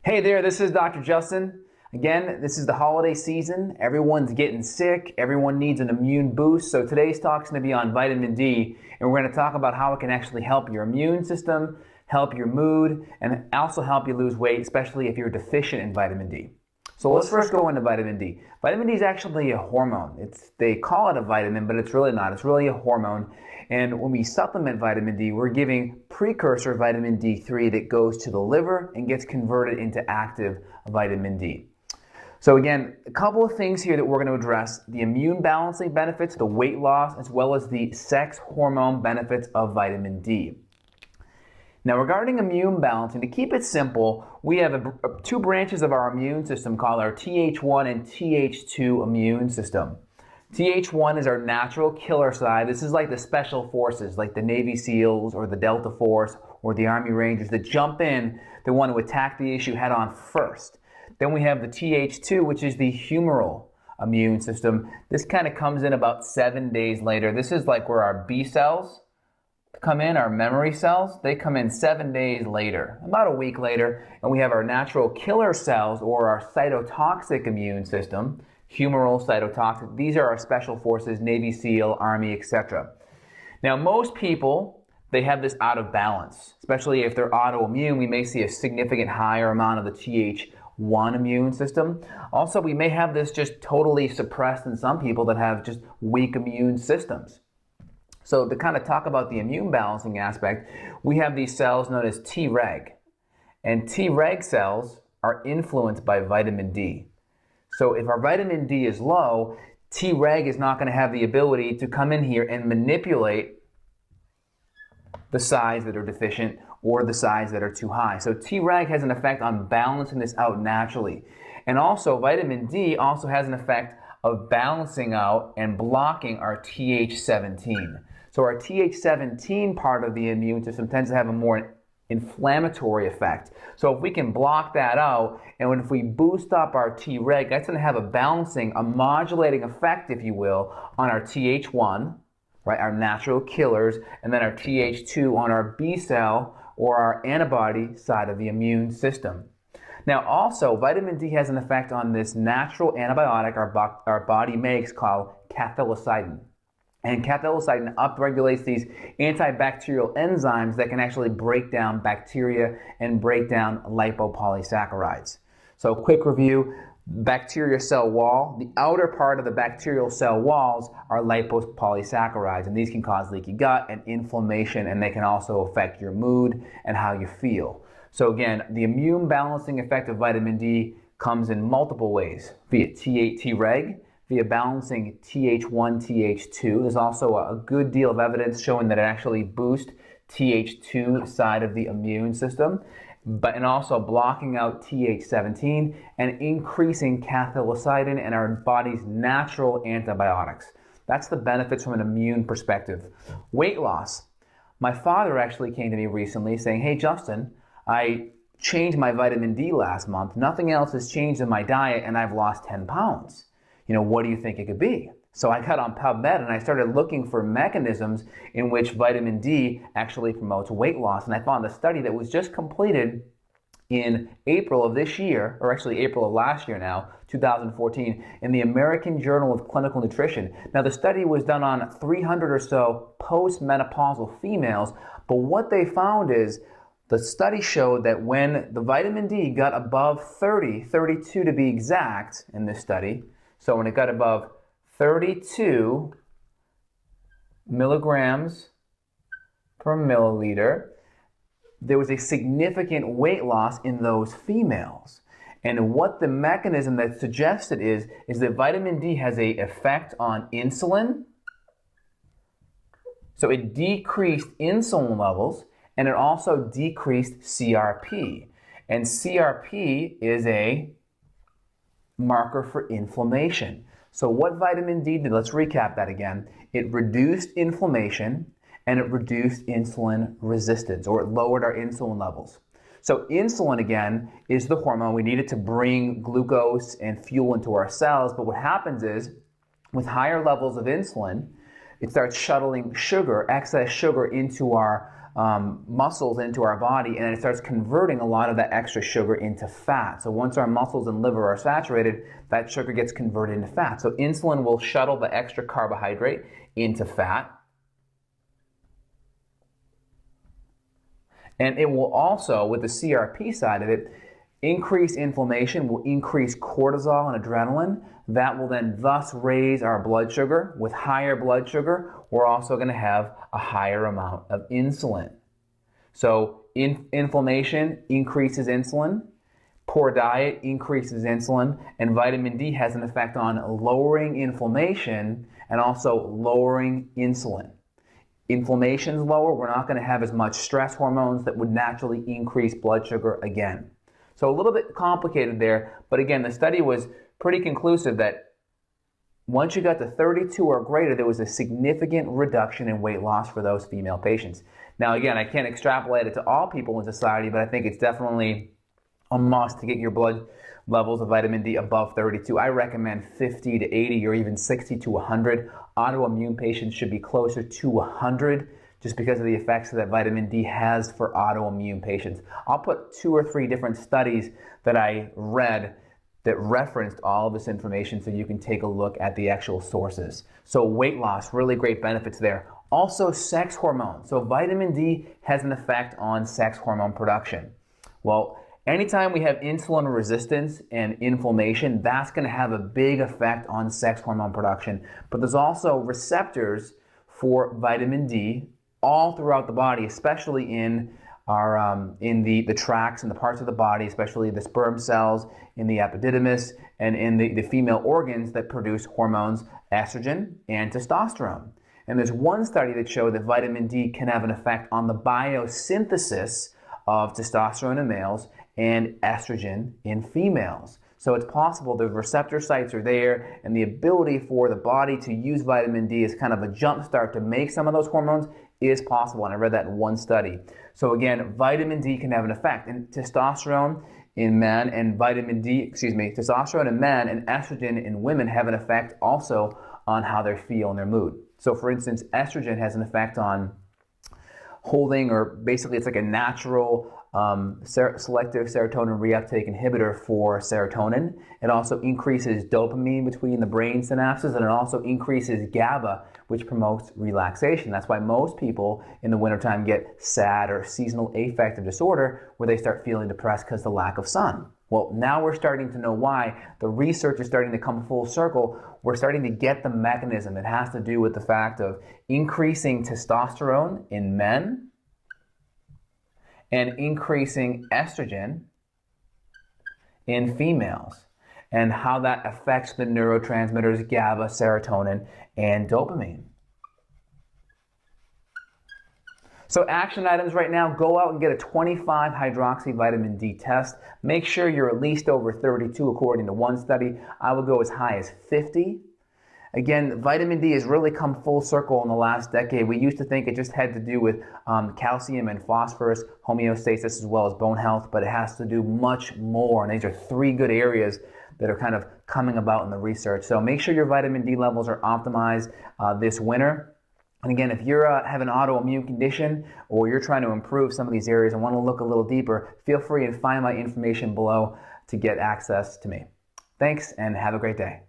Hey there, this is Dr. Justin. Again, this is the holiday season. Everyone's getting sick. Everyone needs an immune boost. So today's talk is going to be on vitamin D, and we're going to talk about how it can actually help your immune system, help your mood, and also help you lose weight, especially if you're deficient in vitamin D. So let's first go into vitamin D. Vitamin D is actually a hormone. They call it a vitamin, but it's really not. It's really a hormone. And when we supplement vitamin D, we're giving precursor vitamin D3 that goes to the liver and gets converted into active vitamin D. So again, a couple of things here that we're going to address: the immune balancing benefits, the weight loss, as well as the sex hormone benefits of vitamin D. Now, regarding immune balancing, to keep it simple, we have two branches of our immune system called our TH1 and TH2 immune system. TH1 is our natural killer side. This is like the special forces, like the Navy SEALs or the Delta Force or the Army Rangers that jump in, that want to attack the issue head on first. Then we have the TH2, which is the humoral immune system. This kind of comes in about 7 days later. This is like where our B cells come in, our memory cells. They come in 7 days later, about a week later. And we have our natural killer cells, or our cytotoxic immune system, humoral, cytotoxic. These are our special forces, Navy SEAL, Army, etc. Now, most people, they have this out of balance, especially if they're autoimmune. We may see a significant higher amount of the TH1 immune system. Also, we may have this just totally suppressed in some people that have just weak immune systems. So to kind of talk about the immune balancing aspect, we have these cells known as Treg. And Treg cells are influenced by vitamin D. So if our vitamin D is low, Treg is not going to have the ability to come in here and manipulate the sides that are deficient or the sides that are too high. So Treg has an effect on balancing this out naturally. And also vitamin D also has an effect of balancing out and blocking our TH17. So our TH17 part of the immune system tends to have a more inflammatory effect. So if we can block that out, and if we boost up our Treg, that's going to have a balancing, a modulating effect, if you will, on our TH1, right, our natural killers, and then our TH2 on our B cell or our antibody side of the immune system. Now also, vitamin D has an effect on this natural antibiotic our body makes called cathelicidin. And cathelicidin upregulates these antibacterial enzymes that can actually break down bacteria and break down lipopolysaccharides. So quick review: bacteria cell wall, the outer part of the bacterial cell walls are lipopolysaccharides, and these can cause leaky gut and inflammation, and they can also affect your mood and how you feel. So again, the immune balancing effect of vitamin D comes in multiple ways: via Treg, via balancing TH1, TH2. There's also a good deal of evidence showing that it actually boosts TH2 side of the immune system, and also blocking out TH17 and increasing cathelicidin and our body's natural antibiotics. That's the benefits from an immune perspective. Weight loss. My father actually came to me recently saying, "Hey Justin, I changed my vitamin D last month. Nothing else has changed in my diet and I've lost 10 pounds. What do you think it could be?" So I got on PubMed and I started looking for mechanisms in which vitamin D actually promotes weight loss. And I found a study that was just completed in April of this year, or actually April of last year now, 2014, in the American Journal of Clinical Nutrition. Now the study was done on 300 or so postmenopausal females, but what they found is the study showed that when the vitamin D got above 30, 32 to be exact in this study, so when it got above 32 milligrams per milliliter, there was a significant weight loss in those females. And what the mechanism that suggested is that vitamin D has an effect on insulin. So it decreased insulin levels, and it also decreased CRP. And CRP is a marker for inflammation. So what vitamin D did, let's recap that again. It reduced inflammation and it reduced insulin resistance, or it lowered our insulin levels. So insulin, again, is the hormone. We need it to bring glucose and fuel into our cells, but what happens is, with higher levels of insulin, it starts shuttling sugar, excess sugar, into our muscles into our body, and it starts converting a lot of that extra sugar into fat. So once our muscles and liver are saturated, that sugar gets converted into fat. So insulin will shuttle the extra carbohydrate into fat. And it will also, with the CRP side of it, increase inflammation, will increase cortisol and adrenaline. That will then thus raise our blood sugar. With higher blood sugar, we're also going to have a higher amount of insulin. So inflammation increases insulin, poor diet increases insulin, and vitamin D has an effect on lowering inflammation and also lowering insulin. Inflammation's lower, we're not going to have as much stress hormones that would naturally increase blood sugar again. So a little bit complicated there, but again, the study was pretty conclusive that once you got to 32 or greater, there was a significant reduction in weight loss for those female patients. Now again, I can't extrapolate it to all people in society, but I think it's definitely a must to get your blood levels of vitamin D above 32. I recommend 50 to 80 or even 60 to 100. Autoimmune patients should be closer to 100 just because of the effects that vitamin D has for autoimmune patients. I'll put 2 or 3 different studies that I read that referenced all of this information so you can take a look at the actual sources. So weight loss, really great benefits there. Also sex hormones. So vitamin D has an effect on sex hormone production. Well, anytime we have insulin resistance and inflammation, that's going to have a big effect on sex hormone production. But there's also receptors for vitamin D all throughout the body, especially in our the tracts and the parts of the body, especially the sperm cells, in the epididymis, and in the female organs that produce hormones, estrogen and testosterone. And there's one study that showed that vitamin D can have an effect on the biosynthesis of testosterone in males and estrogen in females. So it's possible the receptor sites are there, and the ability for the body to use vitamin D as kind of a jump start to make some of those hormones is possible, and I read that in one study. So again, vitamin D can have an effect, and testosterone in men and testosterone in men and estrogen in women have an effect also on how they feel and their mood. So for instance, estrogen has an effect on holding, or basically it's like a natural selective serotonin reuptake inhibitor for serotonin. It also increases dopamine between the brain synapses, and it also increases GABA, which promotes relaxation. That's why most people in the wintertime get SAD, or seasonal affective disorder, where they start feeling depressed because of the lack of sun. Well, now we're starting to know why. The research is starting to come full circle. We're starting to get the mechanism. It has to do with the fact of increasing testosterone in men and increasing estrogen in females, and how that affects the neurotransmitters GABA, serotonin, and dopamine. So action items right now: go out and get a 25 hydroxy vitamin D test. Make sure you're at least over 32 according to one study. I would go as high as 50. Again, vitamin D has really come full circle in the last decade. We used to think it just had to do with calcium and phosphorus, homeostasis, as well as bone health, but it has to do much more. And these are 3 good areas that are kind of coming about in the research. So make sure your vitamin D levels are optimized this winter. And again, if you're have an autoimmune condition, or you're trying to improve some of these areas and want to look a little deeper, feel free and find my information below to get access to me. Thanks, and have a great day.